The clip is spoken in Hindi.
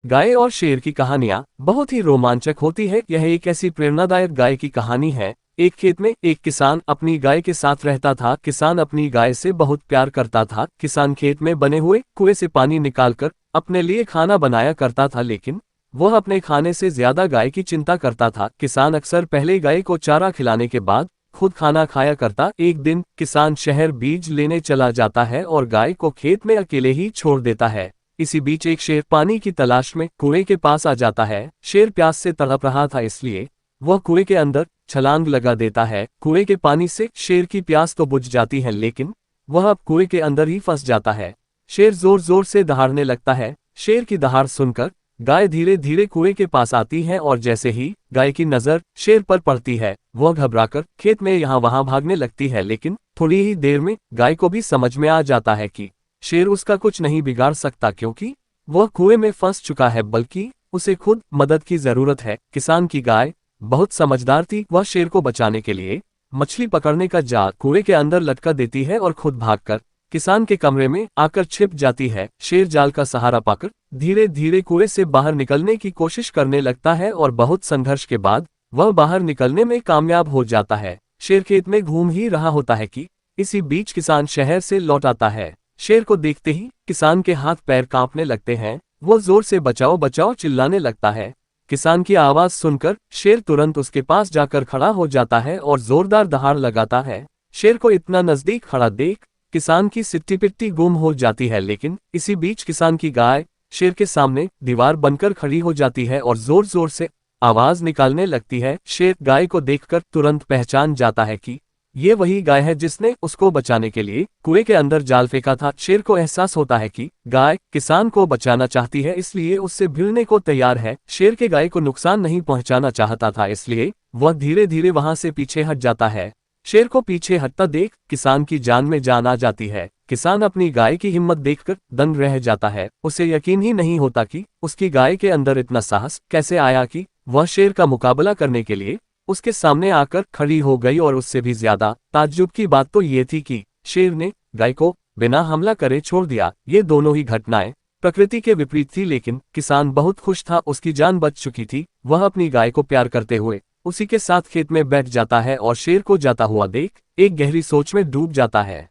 गाय और शेर की कहानियां बहुत ही रोमांचक होती है। यह एक ऐसी प्रेरणादायक गाय की कहानी है। एक खेत में एक किसान अपनी गाय के साथ रहता था। किसान अपनी गाय से बहुत प्यार करता था। किसान खेत में बने हुए कुएं से पानी निकालकर अपने लिए खाना बनाया करता था, लेकिन वह अपने खाने से ज्यादा गाय की चिंता करता था। किसान अक्सर पहले गाय को चारा खिलाने के बाद खुद खाना खाया करता। एक दिन किसान शहर बीज लेने चला जाता है और गाय को खेत में अकेले ही छोड़ देता है। इसी बीच एक शेर पानी की तलाश में कुएं के पास आ जाता है। शेर प्यास से तड़प रहा था, इसलिए वह कुएं के अंदर छलांग लगा देता है। कुएं के पानी से शेर की प्यास तो बुझ जाती है, लेकिन वह अब कुएं के अंदर ही फंस जाता है। शेर जोर जोर से दहाड़ने लगता है। शेर की दहाड़ सुनकर गाय धीरे धीरे कुएं के पास आती है और जैसे ही गाय की नजर शेर पर पड़ती है, वह घबराकर खेत में यहाँ वहां भागने लगती है। लेकिन थोड़ी ही देर में गाय को भी समझ में आ जाता है कि शेर उसका कुछ नहीं बिगाड़ सकता, क्योंकि वह कुएं में फंस चुका है, बल्कि उसे खुद मदद की जरूरत है। किसान की गाय बहुत समझदार थी। वह शेर को बचाने के लिए मछली पकड़ने का जाल कुएं के अंदर लटका देती है और खुद भागकर किसान के कमरे में आकर छिप जाती है। शेर जाल का सहारा पाकर धीरे धीरे कुएं से बाहर निकलने की कोशिश करने लगता है और बहुत संघर्ष के बाद वह बाहर निकलने में कामयाब हो जाता है। शेर खेत में घूम ही रहा होता है कि इसी बीच किसान शहर से लौट आता है। शेर को देखते ही किसान के हाथ पैर कांपने लगते हैं। वो जोर से बचाओ बचाओ चिल्लाने लगता है। किसान की आवाज सुनकर शेर तुरंत उसके पास जाकर खड़ा हो जाता है और जोरदार दहाड़ लगाता है। शेर को इतना नजदीक खड़ा देख किसान की सिट्टी पिट्टी गुम हो जाती है, लेकिन इसी बीच किसान की गाय शेर के सामने दीवार बनकर खड़ी हो जाती है और जोर जोर से आवाज निकालने लगती है। शेर गाय को देखकर तुरंत पहचान जाता है कि ये वही गाय है जिसने उसको बचाने के लिए कुएं के अंदर जाल फेंका था। शेर को एहसास होता है कि गाय किसान को बचाना चाहती है, इसलिए उससे भिड़ने को तैयार है। शेर के गाय को नुकसान नहीं पहुंचाना चाहता था, इसलिए वह धीरे धीरे वहां से पीछे हट जाता है। शेर को पीछे हटता देख किसान की जान में जान आ जाती है। किसान अपनी गाय की हिम्मत देखकर दंग रह जाता है। उसे यकीन ही नहीं होता कि उसकी गाय के अंदर इतना साहस कैसे आया कि वह शेर का मुकाबला करने के लिए उसके सामने आकर खड़ी हो गई। और उससे भी ज्यादा ताज्जुब की बात तो ये थी कि शेर ने गाय को बिना हमला करे छोड़ दिया। ये दोनों ही घटनाएं प्रकृति के विपरीत थी, लेकिन किसान बहुत खुश था। उसकी जान बच चुकी थी। वह अपनी गाय को प्यार करते हुए उसी के साथ खेत में बैठ जाता है और शेर को जाता हुआ देख एक गहरी सोच में डूब जाता है।